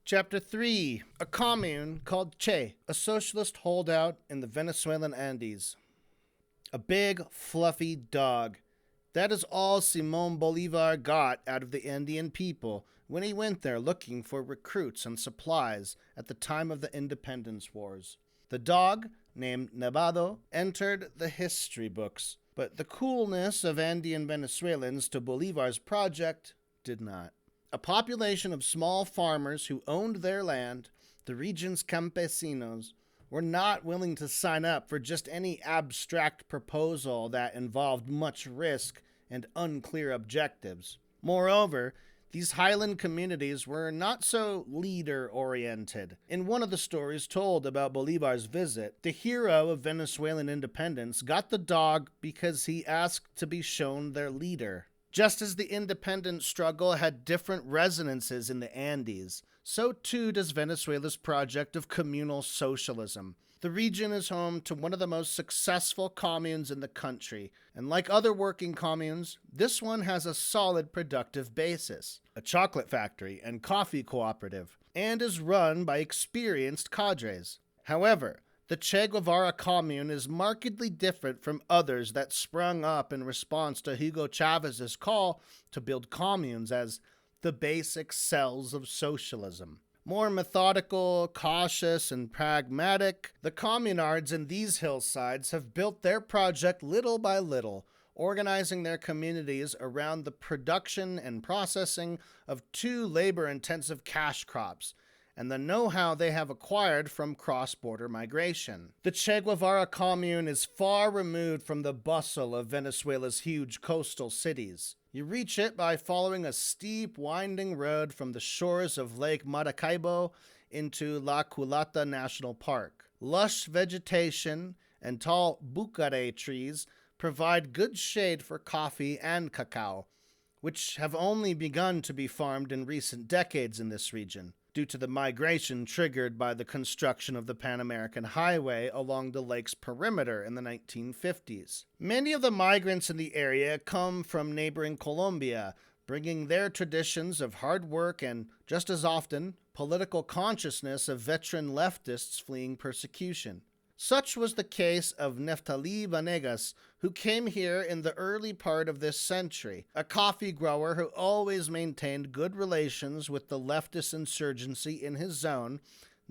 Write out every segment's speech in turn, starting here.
Chapter 3. A commune called Che, a socialist holdout in the Venezuelan Andes. A big, fluffy dog. That is all Simon Bolivar got out of the Andean people when he went there looking for recruits and supplies at the time of the independence wars. The dog, named Nevado, entered the history books, but the coolness of Andean Venezuelans to Bolivar's project did not. A population of small farmers who owned their land, the region's campesinos, were not willing to sign up for just any abstract proposal that involved much risk and unclear objectives. Moreover, these highland communities were not so leader-oriented. In one of the stories told about Bolivar's visit, the hero of Venezuelan independence got the dog because he asked to be shown their leader. Just as the independence struggle had different resonances in the Andes, so too does Venezuela's project of communal socialism. The region is home to one of the most successful communes in the country, and like other working communes, this one has a solid productive basis, a chocolate factory and coffee cooperative, and is run by experienced cadres. However, the Che Guevara commune is markedly different from others that sprung up in response to Hugo Chavez's call to build communes as the basic cells of socialism. More methodical, cautious, and pragmatic, the communards in these hillsides have built their project little by little, organizing their communities around the production and processing of two labor-intensive cash crops, and the know-how they have acquired from cross-border migration. The Che Guevara commune is far removed from the bustle of Venezuela's huge coastal cities. You reach it by following a steep, winding road from the shores of Lake Maracaibo into La Culata National Park. Lush vegetation and tall bucare trees provide good shade for coffee and cacao, which have only begun to be farmed in recent decades in this region, due to the migration triggered by the construction of the Pan American Highway along the lake's perimeter in the 1950s. Many of the migrants in the area come from neighboring Colombia, bringing their traditions of hard work and, just as often, political consciousness of veteran leftists fleeing persecution. Such was the case of Neftali Vanegas, who came here in the early part of this century, a coffee grower who always maintained good relations with the leftist insurgency in his zone.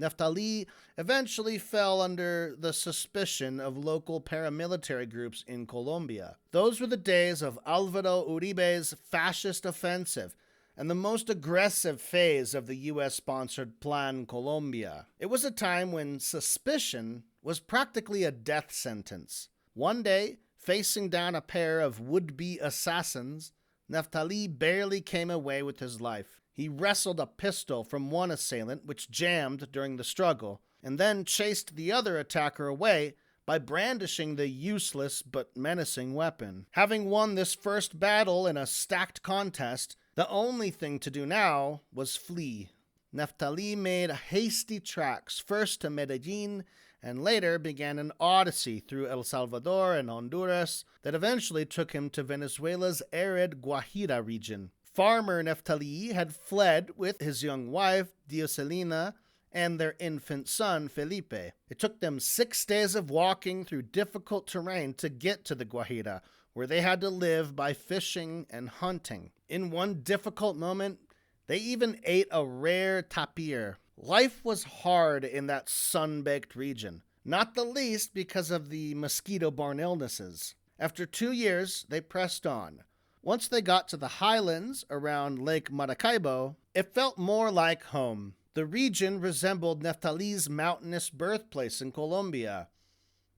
Neftali eventually fell under the suspicion of local paramilitary groups in Colombia. Those were the days of Alvaro Uribe's fascist offensive, and the most aggressive phase of the U.S.-sponsored Plan Colombia. It was a time when suspicion was practically a death sentence. One day, facing down a pair of would-be assassins, Neftali barely came away with his life. He wrestled a pistol from one assailant, which jammed during the struggle, and then chased the other attacker away by brandishing the useless but menacing weapon. Having won this first battle in a stacked contest, the only thing to do now was flee. Neftali made hasty tracks, first to Medellin, and later began an odyssey through El Salvador and Honduras that eventually took him to Venezuela's arid Guajira region. Farmer Neftali had fled with his young wife, Dioselina, and their infant son, Felipe. It took them 6 days of walking through difficult terrain to get to the Guajira, where they had to live by fishing and hunting. In one difficult moment, they even ate a rare tapir. Life was hard in that sun-baked region, not the least because of the mosquito-borne illnesses. After 2 years, they pressed on. Once they got to the highlands around Lake Maracaibo, it felt more like home. The region resembled Neftali's mountainous birthplace in Colombia.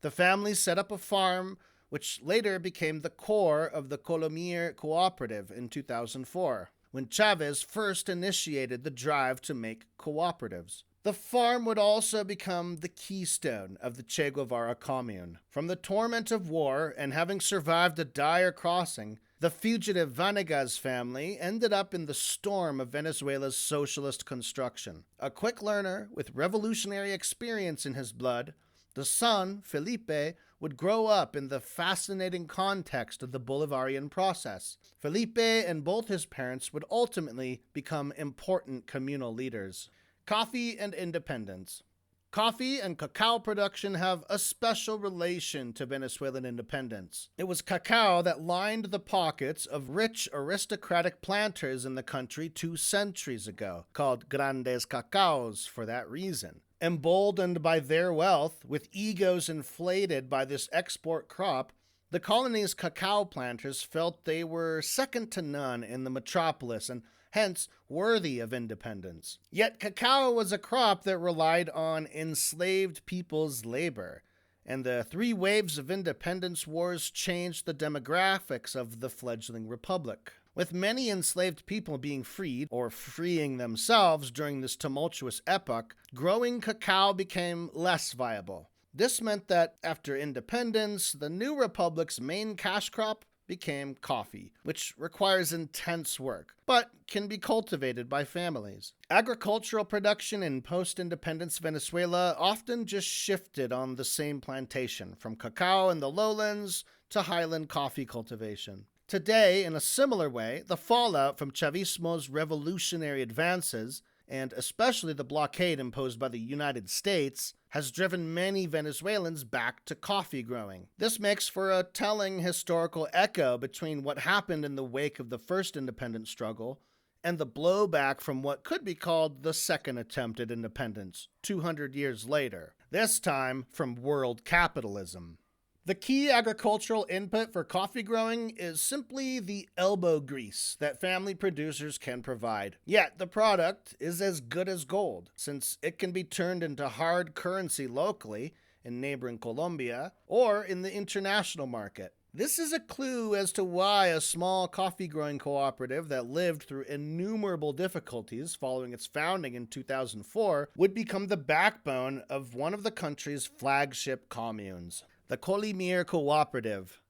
The family set up a farm, which later became the core of the Colomir cooperative in 2004. When Chavez first initiated the drive to make cooperatives. The farm would also become the keystone of the Che Guevara commune. From the torment of war and having survived a dire crossing, the fugitive Vanegas family ended up in the storm of Venezuela's socialist construction. A quick learner with revolutionary experience in his blood, the son, Felipe, would grow up in the fascinating context of the Bolivarian process. Felipe and both his parents would ultimately become important communal leaders. Coffee and independence. Coffee and cacao production have a special relation to Venezuelan independence. It was cacao that lined the pockets of rich aristocratic planters in the country 2 centuries ago, called grandes cacaos for that reason. Emboldened by their wealth, with egos inflated by this export crop, the colony's cacao planters felt they were second to none in the metropolis and hence worthy of independence. Yet cacao was a crop that relied on enslaved people's labor, and the 3 waves of independence wars changed the demographics of the fledgling republic. With many enslaved people being freed, or freeing themselves during this tumultuous epoch, growing cacao became less viable. This meant that after independence, the new republic's main cash crop became coffee, which requires intense work, but can be cultivated by families. Agricultural production in post-independence Venezuela often just shifted on the same plantation, from cacao in the lowlands to highland coffee cultivation. Today, in a similar way, the fallout from Chavismo's revolutionary advances, and especially the blockade imposed by the United States, has driven many Venezuelans back to coffee growing. This makes for a telling historical echo between what happened in the wake of the first independence struggle and the blowback from what could be called the second attempt at independence, 200 years later, this time from world capitalism. The key agricultural input for coffee growing is simply the elbow grease that family producers can provide. Yet the product is as good as gold, since it can be turned into hard currency locally in neighboring Colombia or in the international market. This is a clue as to why a small coffee growing cooperative that lived through innumerable difficulties following its founding in 2004 would become the backbone of one of the country's flagship communes. The Commune Cooperative.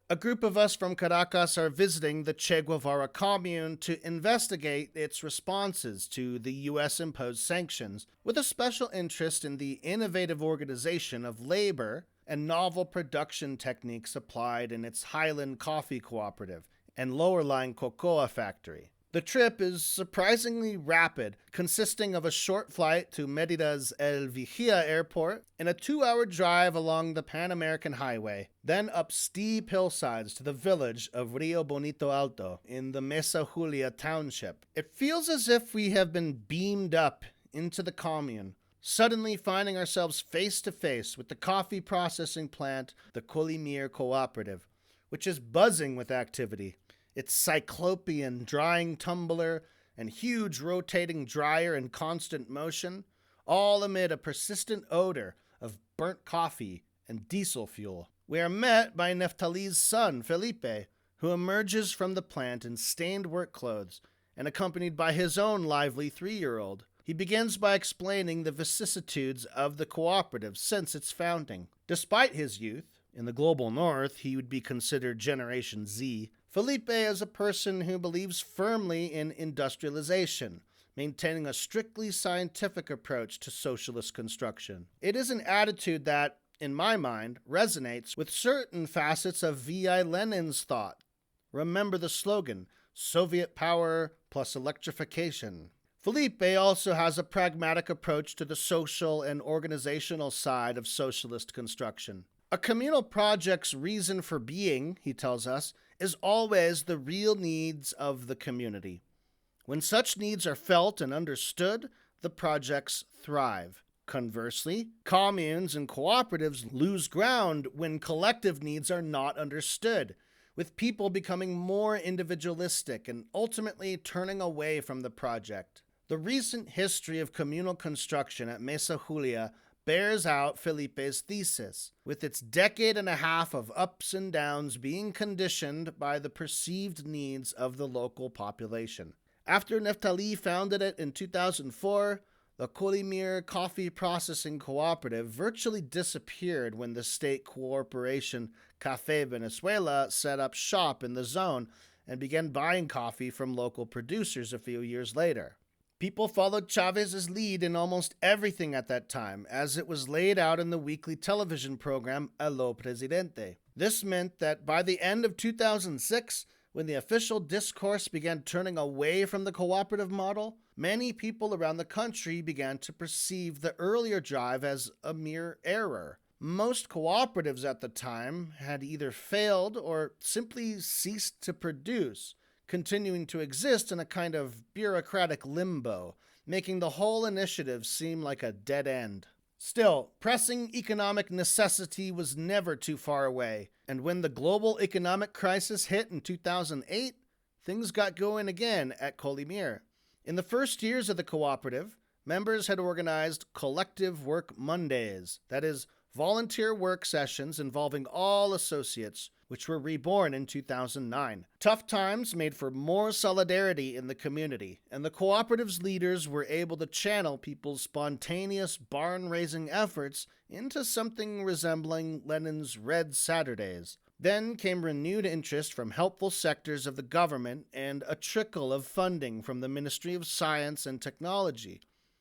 A group of us from Caracas are visiting the Che Guevara Commune to investigate its responses to the U.S.-imposed sanctions, with a special interest in the innovative organization of labor and novel production techniques applied in its Highland Coffee Cooperative and Lowerline Cocoa Factory. The trip is surprisingly rapid, consisting of a short flight to Merida's El Vigía airport and a 2-hour drive along the Pan American Highway, then up steep hillsides to the village of Rio Bonito Alto in the Mesa Julia township. It feels as if we have been beamed up into the commune, suddenly finding ourselves face to face with the coffee processing plant, the Colimir Cooperative, which is buzzing with activity. Its cyclopean drying tumbler and huge rotating dryer in constant motion, all amid a persistent odor of burnt coffee and diesel fuel. We are met by Neftali's son, Felipe, who emerges from the plant in stained work clothes and accompanied by his own lively 3-year-old. He begins by explaining the vicissitudes of the cooperative since its founding. Despite his youth, in the global north he would be considered Generation Z, Felipe is a person who believes firmly in industrialization, maintaining a strictly scientific approach to socialist construction. It is an attitude that, in my mind, resonates with certain facets of V.I. Lenin's thought. Remember the slogan, Soviet power plus electrification. Felipe also has a pragmatic approach to the social and organizational side of socialist construction. A communal project's reason for being, he tells us, is always the real needs of the community. When such needs are felt and understood, the projects thrive. Conversely, communes and cooperatives lose ground when collective needs are not understood, with people becoming more individualistic and ultimately turning away from the project. The recent history of communal construction at Mesa Julia bears out Felipe's thesis, with its decade and a half of ups and downs being conditioned by the perceived needs of the local population. After Neftali founded it in 2004, the Colimir Coffee Processing Cooperative virtually disappeared when the state corporation Café Venezuela set up shop in the zone and began buying coffee from local producers a few years later. People followed Chavez's lead in almost everything at that time, as it was laid out in the weekly television program Allo Presidente. This meant that by the end of 2006, when the official discourse began turning away from the cooperative model, many people around the country began to perceive the earlier drive as a mere error. Most cooperatives at the time had either failed or simply ceased to produce, continuing to exist in a kind of bureaucratic limbo, making the whole initiative seem like a dead end. Still, pressing economic necessity was never too far away, and when the global economic crisis hit in 2008, things got going again at Colimir. In the first years of the cooperative, members had organized collective work Mondays, that is, volunteer work sessions involving all associates, which were reborn in 2009. Tough times made for more solidarity in the community, and the cooperative's leaders were able to channel people's spontaneous barn-raising efforts into something resembling Lenin's Red Saturdays. Then came renewed interest from helpful sectors of the government and a trickle of funding from the Ministry of Science and Technology,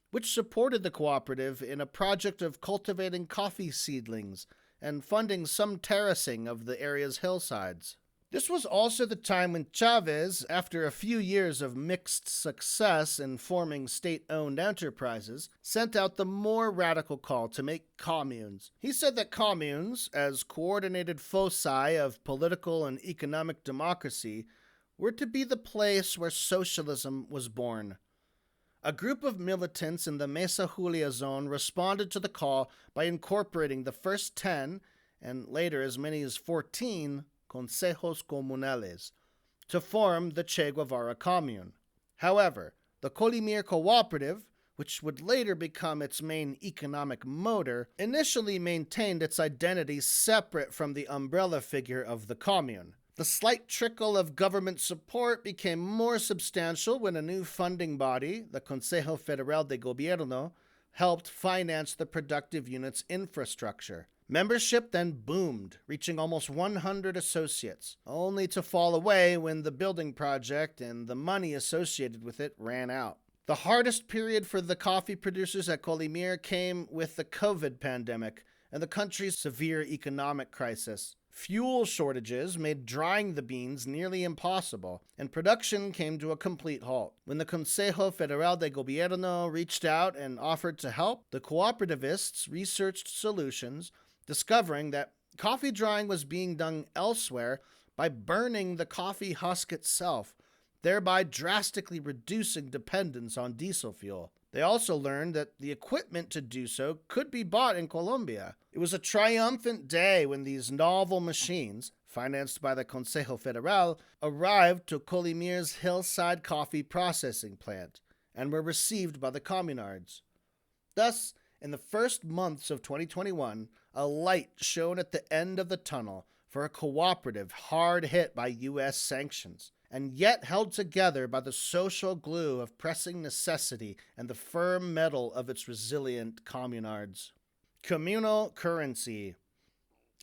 which supported the cooperative in a project of cultivating coffee seedlings and funding some terracing of the area's hillsides. This was also the time when Chavez, after a few years of mixed success in forming state-owned enterprises, sent out the more radical call to make communes. He said that communes, as coordinated foci of political and economic democracy, were to be the place where socialism was born. A group of militants in the Mesa Julia zone responded to the call by incorporating the first 10, and later as many as 14, consejos comunales, to form the Che Guevara Commune. However, the Colimir Cooperative, which would later become its main economic motor, initially maintained its identity separate from the umbrella figure of the commune. The slight trickle of government support became more substantial when a new funding body, the Consejo Federal de Gobierno, helped finance the productive unit's infrastructure. Membership then boomed, reaching almost 100 associates, only to fall away when the building project and the money associated with it ran out. The hardest period for the coffee producers at Colimir came with the COVID pandemic and the country's severe economic crisis. Fuel shortages made drying the beans nearly impossible, and production came to a complete halt. When the Consejo Federal de Gobierno reached out and offered to help, the cooperativists researched solutions, discovering that coffee drying was being done elsewhere by burning the coffee husk itself, thereby drastically reducing dependence on diesel fuel. They also learned that the equipment to do so could be bought in Colombia. It was a triumphant day when these novel machines, financed by the Consejo Federal, arrived to Colimir's hillside coffee processing plant and were received by the communards. Thus, in the first months of 2021, a light shone at the end of the tunnel for a cooperative hard hit by U.S. sanctions, and yet held together by the social glue of pressing necessity and the firm metal of its resilient communards. Communal currency.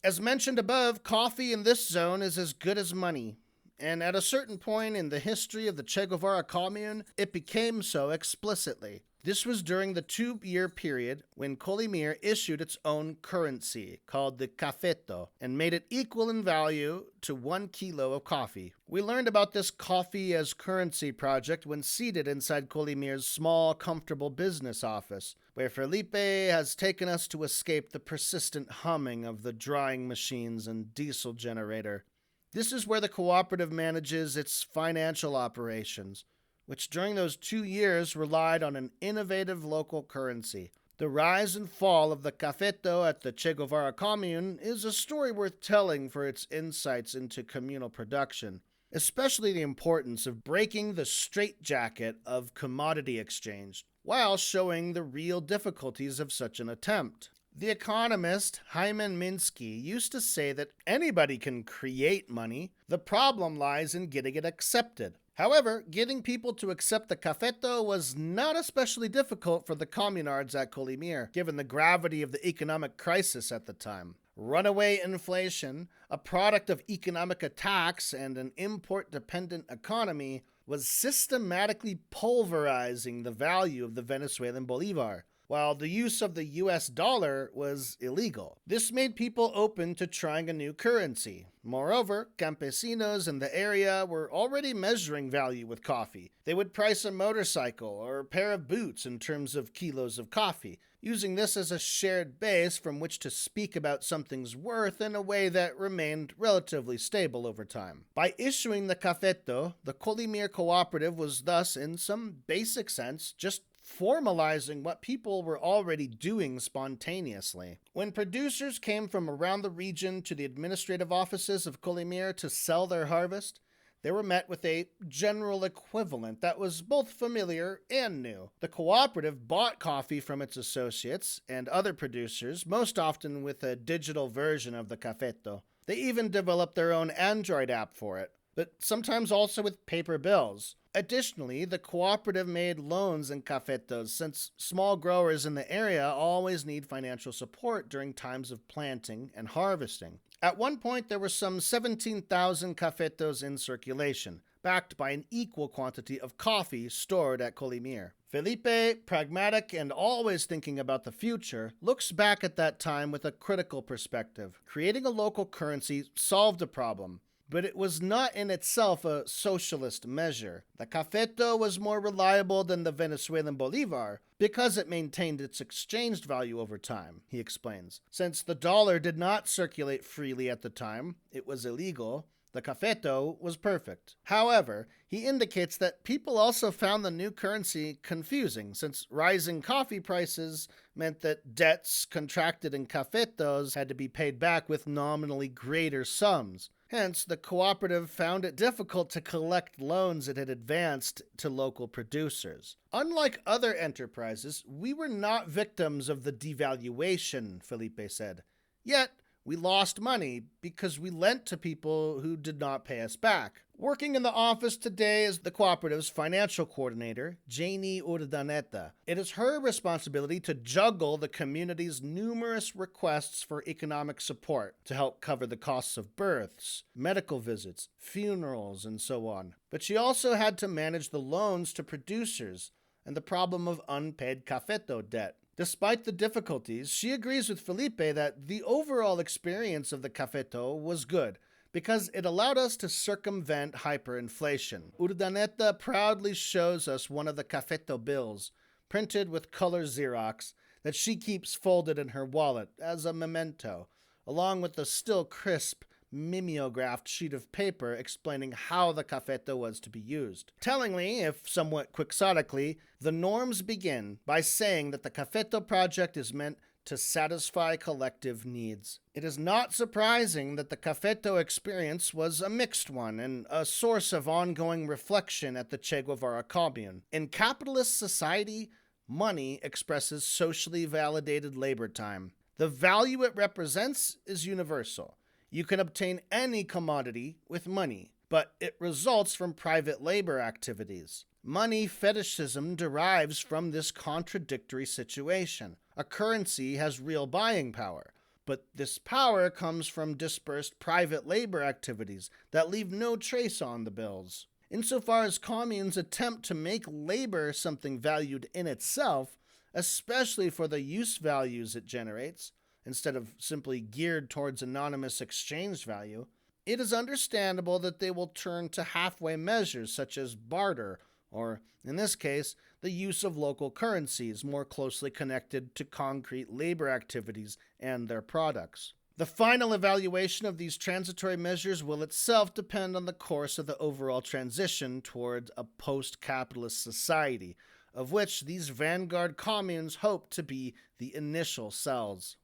As mentioned above, coffee in this zone is as good as money, and at a certain point in the history of the Che Guevara Commune, it became so explicitly. This was during the 2-year period when Colimir issued its own currency, called the cafeto, and made it equal in value to 1 kilo of coffee. We learned about this coffee as currency project when seated inside Colimir's small, comfortable business office, where Felipe has taken us to escape the persistent humming of the drying machines and diesel generator. This is where the cooperative manages its financial operations, which during those 2 years relied on an innovative local currency. The rise and fall of the cafeto at the Che Guevara Commune is a story worth telling for its insights into communal production, especially the importance of breaking the straitjacket of commodity exchange, while showing the real difficulties of such an attempt. The economist Hyman Minsky used to say that anybody can create money. The problem lies in getting it accepted. However, getting people to accept the cafeto was not especially difficult for the communards at Colimir, given the gravity of the economic crisis at the time. Runaway inflation, a product of economic attacks and an import-dependent economy, was systematically pulverizing the value of the Venezuelan bolivar. while the use of the US dollar was illegal. This made people open to trying a new currency. Moreover, campesinos in the area were already measuring value with coffee. They would price a motorcycle or a pair of boots in terms of kilos of coffee, using this as a shared base from which to speak about something's worth in a way that remained relatively stable over time. By issuing the cafeto, the Colimir cooperative was thus, in some basic sense, just formalizing what people were already doing spontaneously. When producers came from around the region to the administrative offices of Colimir to sell their harvest, they were met with a general equivalent that was both familiar and new. The cooperative bought coffee from its associates and other producers, most often with a digital version of the cafeto. They even developed their own Android app for it, but sometimes also with paper bills. Additionally, the cooperative made loans in cafetos since small growers in the area always need financial support during times of planting and harvesting. At one point, there were some 17,000 cafetos in circulation, backed by an equal quantity of coffee stored at Colimir. Felipe, pragmatic and always thinking about the future, looks back at that time with a critical perspective. Creating a local currency solved a problem, but it was not in itself a socialist measure. The cafeto was more reliable than the Venezuelan bolivar because it maintained its exchange value over time, he explains. Since the dollar did not circulate freely at the time, it was illegal, the cafeto was perfect. However, he indicates that people also found the new currency confusing, since rising coffee prices meant that debts contracted in cafetos had to be paid back with nominally greater sums. Hence, the cooperative found it difficult to collect loans it had advanced to local producers. Unlike other enterprises, we were not victims of the devaluation, Felipe said. Yet, we lost money because we lent to people who did not pay us back. Working in the office today is the cooperative's financial coordinator, Janie Urdaneta. It is her responsibility to juggle the community's numerous requests for economic support to help cover the costs of births, medical visits, funerals, and so on. But she also had to manage the loans to producers and the problem of unpaid cafeto debt. Despite the difficulties, she agrees with Felipe that the overall experience of the cafeto was good because it allowed us to circumvent hyperinflation. Urdaneta proudly shows us one of the cafeto bills, printed with color Xerox, that she keeps folded in her wallet as a memento, along with the still crisp, mimeographed sheet of paper explaining how the cafeto was to be used. Tellingly, if somewhat quixotically, the norms begin by saying that the cafeto project is meant to satisfy collective needs. It is not surprising that the cafeto experience was a mixed one and a source of ongoing reflection at the Che Guevara Commune. In capitalist society, money expresses socially validated labor time. The value it represents is universal. You can obtain any commodity with money, but it results from private labor activities. Money fetishism derives from this contradictory situation. A currency has real buying power, but this power comes from dispersed private labor activities that leave no trace on the bills. Insofar as communes attempt to make labor something valued in itself, especially for the use values it generates, instead of simply geared towards anonymous exchange value, it is understandable that they will turn to halfway measures such as barter, or, in this case, the use of local currencies more closely connected to concrete labor activities and their products. The final evaluation of these transitory measures will itself depend on the course of the overall transition toward a post-capitalist society, of which these vanguard communes hope to be the initial cells.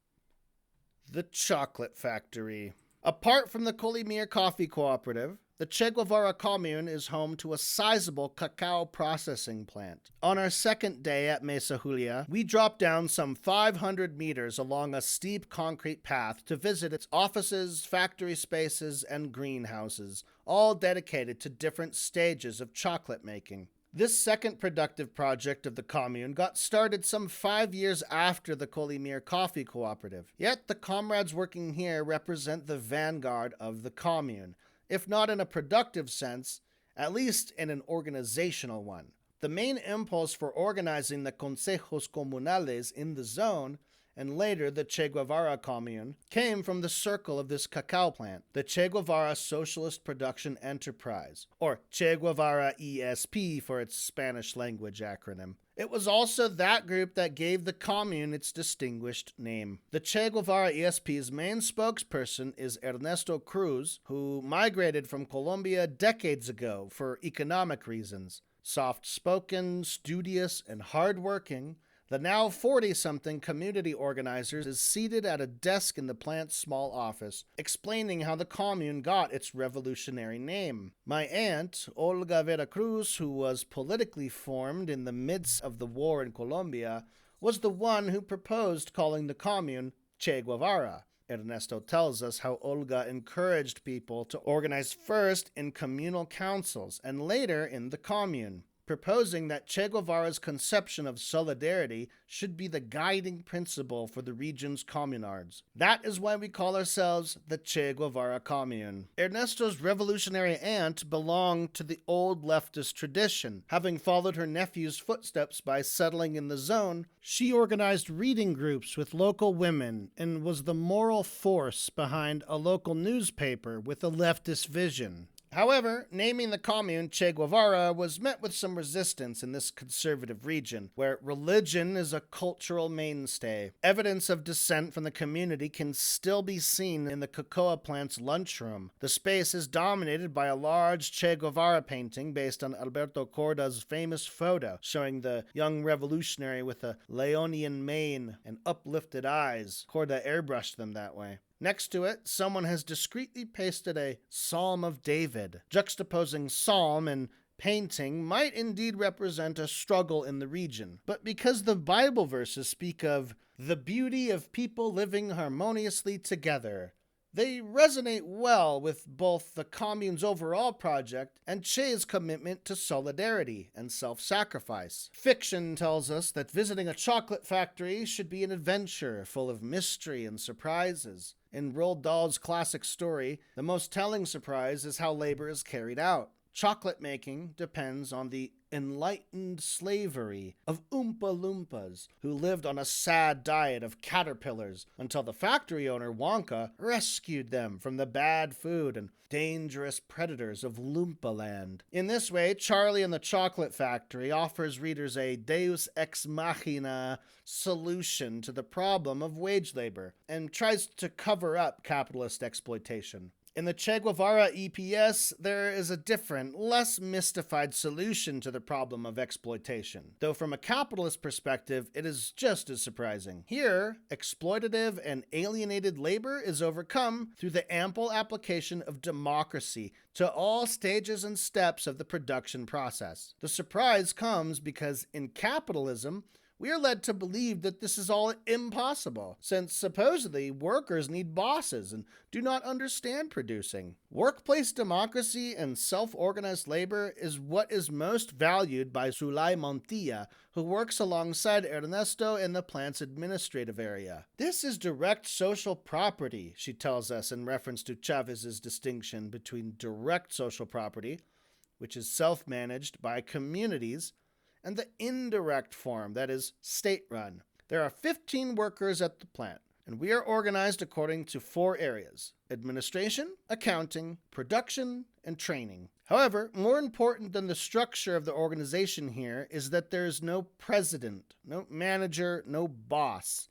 The chocolate factory. Apart from the Colimir Coffee Cooperative, the Che Guevara Commune is home to a sizable cacao processing plant. On our second day at Mesa Julia, we dropped down some 500 meters along a steep concrete path to visit its offices, factory spaces, and greenhouses, all dedicated to different stages of chocolate making. This second productive project of the commune got started some 5 years after the Colimir Coffee Cooperative. Yet the comrades working here represent the vanguard of the commune, if not in a productive sense, at least in an organizational one. The main impulse for organizing the consejos comunales in the zone, and later the Che Guevara Commune, came from the circle of this cacao plant, the Che Guevara Socialist Production Enterprise, or Che Guevara ESP for its Spanish language acronym. It was also that group that gave the commune its distinguished name. The Che Guevara ESP's main spokesperson is Ernesto Cruz, who migrated from Colombia decades ago for economic reasons. Soft-spoken, studious, and hard-working, the now 40-something community organizer is seated at a desk in the plant's small office, explaining how the commune got its revolutionary name. My aunt, Olga Veracruz, who was politically formed in the midst of the war in Colombia, was the one who proposed calling the commune Che Guevara. Ernesto tells us how Olga encouraged people to organize first in communal councils and later in the commune, proposing that Che Guevara's conception of solidarity should be the guiding principle for the region's communards. That is why we call ourselves the Che Guevara Commune. Ernesto's revolutionary aunt belonged to the old leftist tradition. Having followed her nephew's footsteps by settling in the zone, she organized reading groups with local women and was the moral force behind a local newspaper with a leftist vision. However, naming the commune Che Guevara was met with some resistance in this conservative region, where religion is a cultural mainstay. Evidence of dissent from the community can still be seen in the cocoa plant's lunchroom. The space is dominated by a large Che Guevara painting based on Alberto Corda's famous photo, showing the young revolutionary with a Leonian mane and uplifted eyes. Corda airbrushed them that way. Next to it, someone has discreetly pasted a Psalm of David. Juxtaposing psalm and painting might indeed represent a struggle in the region. But because the Bible verses speak of the beauty of people living harmoniously together, they resonate well with both the commune's overall project and Che's commitment to solidarity and self-sacrifice. Fiction tells us that visiting a chocolate factory should be an adventure full of mystery and surprises. In Roald Dahl's classic story, the most telling surprise is how labor is carried out. Chocolate making depends on the enlightened slavery of Oompa Loompas, who lived on a sad diet of caterpillars until the factory owner, Wonka, rescued them from the bad food and dangerous predators of Loompa Land. In this way, Charlie and the Chocolate Factory offers readers a deus ex machina solution to the problem of wage labor and tries to cover up capitalist exploitation. In the Che Guevara EPS, there is a different, less mystified solution to the problem of exploitation, though from a capitalist perspective, it is just as surprising. Here, exploitative and alienated labor is overcome through the ample application of democracy to all stages and steps of the production process. The surprise comes because in capitalism, we are led to believe that this is all impossible, since supposedly workers need bosses and do not understand producing. Workplace democracy and self-organized labor is what is most valued by Zulay Montilla, who works alongside Ernesto in the plant's administrative area. This is direct social property, she tells us in reference to Chavez's distinction between direct social property, which is self-managed by communities, and the indirect form, that is, state-run. There are 15 workers at the plant, and we are organized according to 4 areas: administration, accounting, production, and training. However, more important than the structure of the organization here is that there is no president, no manager, no boss.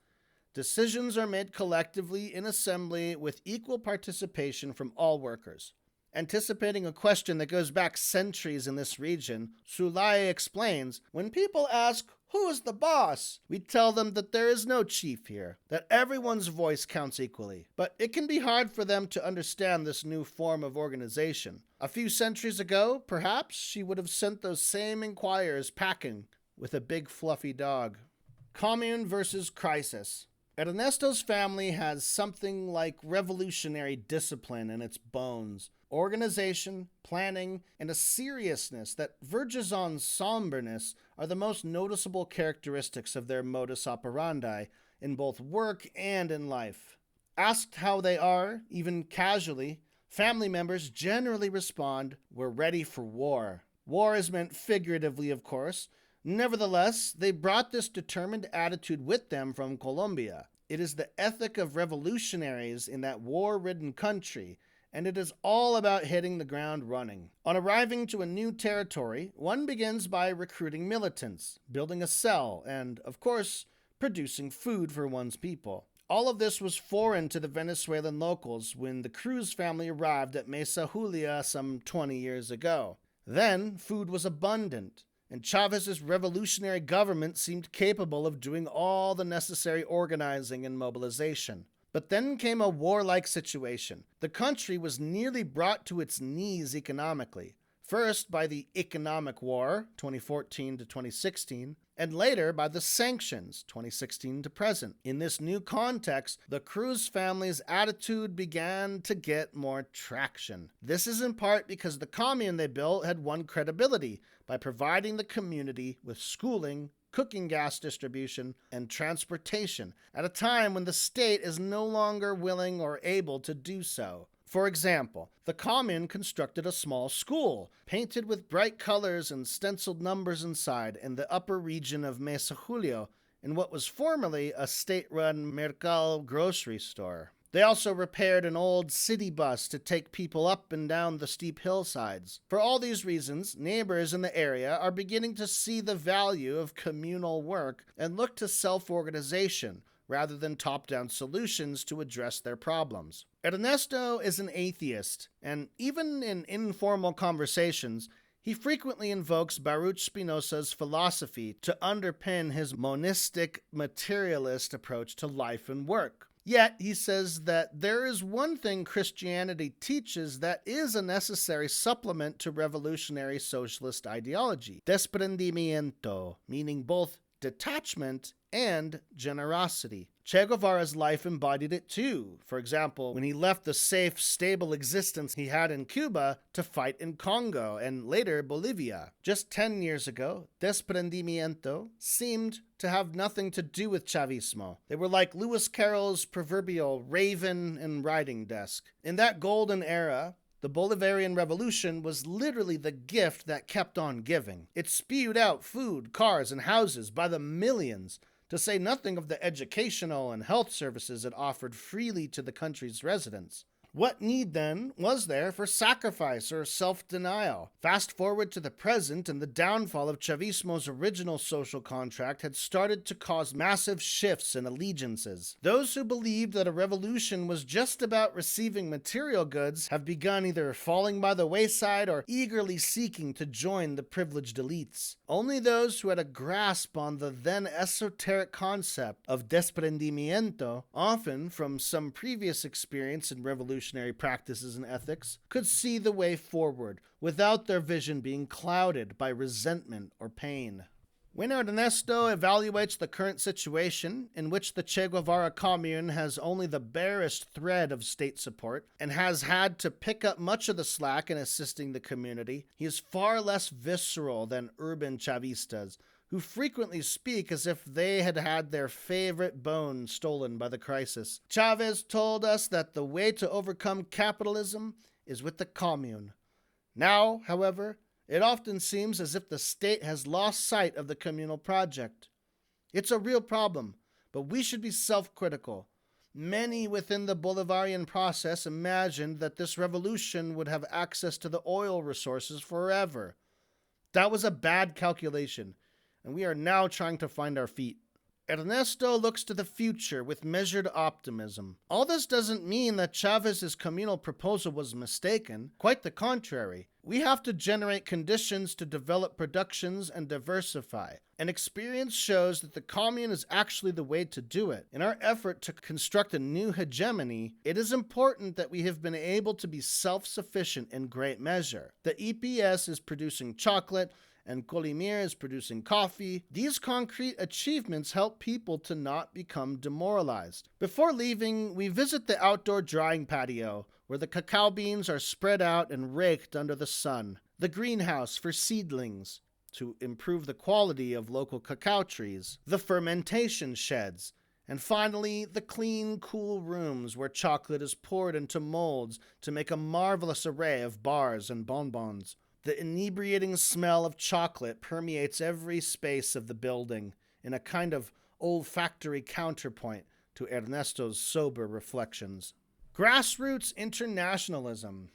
Decisions are made collectively in assembly with equal participation from all workers. Anticipating a question that goes back centuries in this region, Zulay explains, when people ask, "Who is the boss?" we tell them that there is no chief here, that everyone's voice counts equally. But it can be hard for them to understand this new form of organization. A few centuries ago, perhaps, she would have sent those same inquirers packing with a big fluffy dog. Commune versus crisis. Ernesto's family has something like revolutionary discipline in its bones. Organization, planning, and a seriousness that verges on somberness are the most noticeable characteristics of their modus operandi in both work and in life. Asked how they are, even casually, family members generally respond, "We're ready for war." War is meant figuratively, of course. Nevertheless, they brought this determined attitude with them from Colombia. It is the ethic of revolutionaries in that war-ridden country, and it is all about hitting the ground running. On arriving to a new territory, one begins by recruiting militants, building a cell, and, of course, producing food for one's people. All of this was foreign to the Venezuelan locals when the Cruz family arrived at Mesa Julia some 20 years ago. Then, food was abundant, and Chavez's revolutionary government seemed capable of doing all the necessary organizing and mobilization. But then came a warlike situation. The country was nearly brought to its knees economically. First by the economic war, 2014 to 2016, and later by the sanctions, 2016 to present. In this new context, the Cruz family's attitude began to get more traction. This is in part because the commune they built had won credibility by providing the community with schooling, cooking gas distribution, and transportation at a time when the state is no longer willing or able to do so. For example, the Commune constructed a small school, painted with bright colors and stenciled numbers inside, in the upper region of Mesa Julio, in what was formerly a state-run Mercal grocery store. They also repaired an old city bus to take people up and down the steep hillsides. For all these reasons, neighbors in the area are beginning to see the value of communal work and look to self-organization, rather than top-down solutions to address their problems. Ernesto is an atheist, and even in informal conversations, he frequently invokes Baruch Spinoza's philosophy to underpin his monistic, materialist approach to life and work. Yet, he says that there is one thing Christianity teaches that is a necessary supplement to revolutionary socialist ideology: desprendimiento, meaning both detachment and generosity. Che Guevara's life embodied it too. For example, when he left the safe, stable existence he had in Cuba to fight in Congo and later Bolivia. Just 10 years ago, desprendimiento seemed to have nothing to do with Chavismo. They were like Lewis Carroll's proverbial raven and writing desk. In that golden era, the Bolivarian Revolution was literally the gift that kept on giving. It spewed out food, cars, and houses by the millions, to say nothing of the educational and health services it offered freely to the country's residents. What need, then, was there for sacrifice or self-denial? Fast forward to the present, and the downfall of Chavismo's original social contract had started to cause massive shifts in allegiances. Those who believed that a revolution was just about receiving material goods have begun either falling by the wayside or eagerly seeking to join the privileged elites. Only those who had a grasp on the then esoteric concept of desprendimiento, often from some previous experience in revolutionary practices and ethics, could see the way forward without their vision being clouded by resentment or pain. When Ernesto evaluates the current situation, in which the Che Guevara Commune has only the barest thread of state support and has had to pick up much of the slack in assisting the community, he is far less visceral than urban Chavistas, who frequently speak as if they had had their favorite bone stolen by the crisis. Chavez told us that the way to overcome capitalism is with the commune. Now, however, it often seems as if the state has lost sight of the communal project. It's a real problem, but we should be self-critical. Many within the Bolivarian process imagined that this revolution would have access to the oil resources forever. That was a bad calculation, and we are now trying to find our feet. Ernesto looks to the future with measured optimism. All this doesn't mean that Chavez's communal proposal was mistaken. Quite the contrary. We have to generate conditions to develop productions and diversify. And experience shows that the commune is actually the way to do it. In our effort to construct a new hegemony, it is important that we have been able to be self-sufficient in great measure. The EPS is producing chocolate, and Colimir is producing coffee. These concrete achievements help people to not become demoralized. Before leaving, we visit the outdoor drying patio, where the cacao beans are spread out and raked under the sun, the greenhouse for seedlings to improve the quality of local cacao trees, the fermentation sheds, and finally, the clean, cool rooms where chocolate is poured into molds to make a marvelous array of bars and bonbons. The inebriating smell of chocolate permeates every space of the building in a kind of olfactory counterpoint to Ernesto's sober reflections. Grassroots internationalism.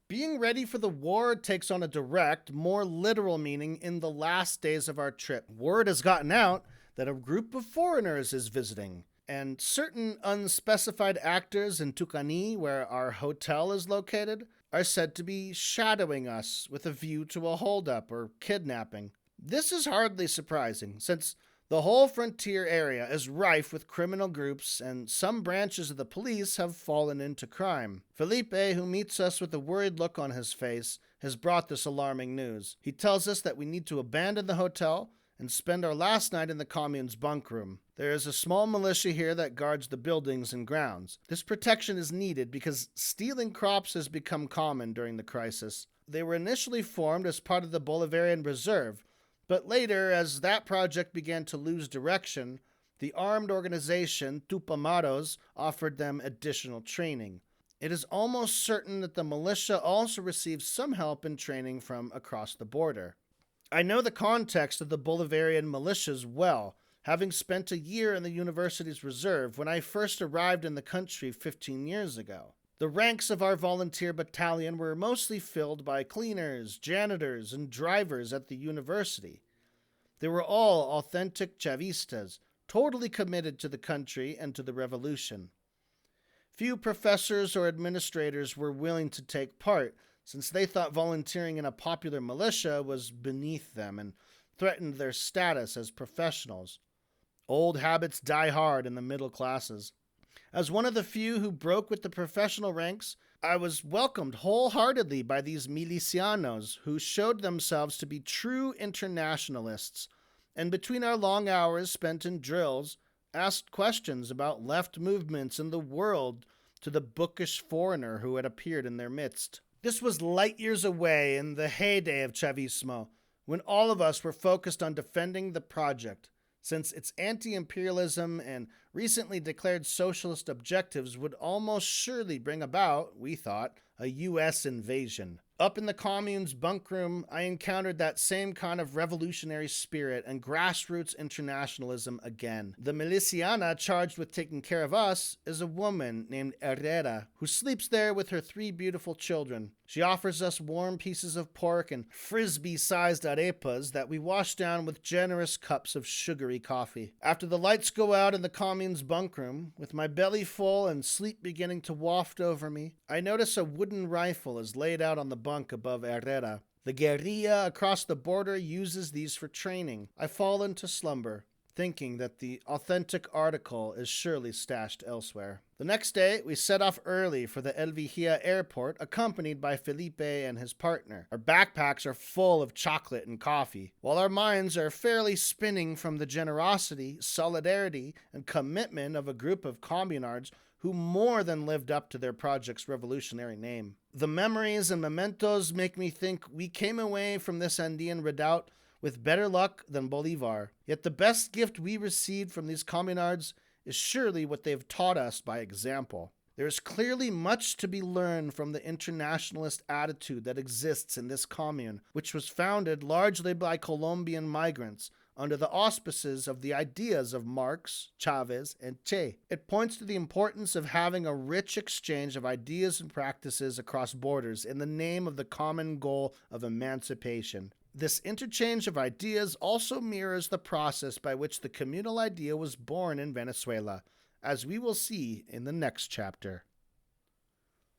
Being ready for the war takes on a direct, more literal meaning in the last days of our trip. Word has gotten out that a group of foreigners is visiting, and certain unspecified actors in Tucani, where our hotel is located, are said to be shadowing us with a view to a holdup or kidnapping. This is hardly surprising, since the whole frontier area is rife with criminal groups, and some branches of the police have fallen into crime. Felipe, who meets us with a worried look on his face, has brought this alarming news. He tells us that we need to abandon the hotel and spend our last night in the Commune's bunk room. There is a small militia here that guards the buildings and grounds. This protection is needed because stealing crops has become common during the crisis. They were initially formed as part of the Bolivarian Reserve, but later, as that project began to lose direction, the armed organization Tupamaros offered them additional training. It is almost certain that the militia also received some help in training from across the border. I know the context of the Bolivarian militias well, having spent a year in the university's reserve when I first arrived in the country 15 years ago. The ranks of our volunteer battalion were mostly filled by cleaners, janitors, and drivers at the university. They were all authentic Chavistas, totally committed to the country and to the revolution. Few professors or administrators were willing to take part, since they thought volunteering in a popular militia was beneath them and threatened their status as professionals. Old habits die hard in the middle classes. As one of the few who broke with the professional ranks, I was welcomed wholeheartedly by these milicianos who showed themselves to be true internationalists, and between our long hours spent in drills, asked questions about left movements in the world to the bookish foreigner who had appeared in their midst. This was light years away in the heyday of Chavismo, when all of us were focused on defending the project, since its anti-imperialism and recently declared socialist objectives would almost surely bring about, we thought, a U.S. invasion. Up in the Commune's bunk room, I encountered that same kind of revolutionary spirit and grassroots internationalism again. The miliciana charged with taking care of us is a woman named Herrera, who sleeps there with her 3 beautiful children. She offers us warm pieces of pork and frisbee-sized arepas that we wash down with generous cups of sugary coffee. After the lights go out in the Commune's bunk room, with my belly full and sleep beginning to waft over me, I notice a wooden rifle is laid out on the bunk above Herrera. The guerrilla across the border uses these for training. I fall into slumber, thinking that the authentic article is surely stashed elsewhere. The next day, we set off early for the El Vigía airport, accompanied by Felipe and his partner. Our backpacks are full of chocolate and coffee, while our minds are fairly spinning from the generosity, solidarity, and commitment of a group of communards who more than lived up to their project's revolutionary name. The memories and mementos make me think we came away from this Andean redoubt with better luck than Bolivar. Yet the best gift we received from these communards is surely what they've taught us by example. There is clearly much to be learned from the internationalist attitude that exists in this commune, which was founded largely by Colombian migrants under the auspices of the ideas of Marx, Chavez, and Che. It points to the importance of having a rich exchange of ideas and practices across borders in the name of the common goal of emancipation. This interchange of ideas also mirrors the process by which the communal idea was born in Venezuela, as we will see in the next chapter.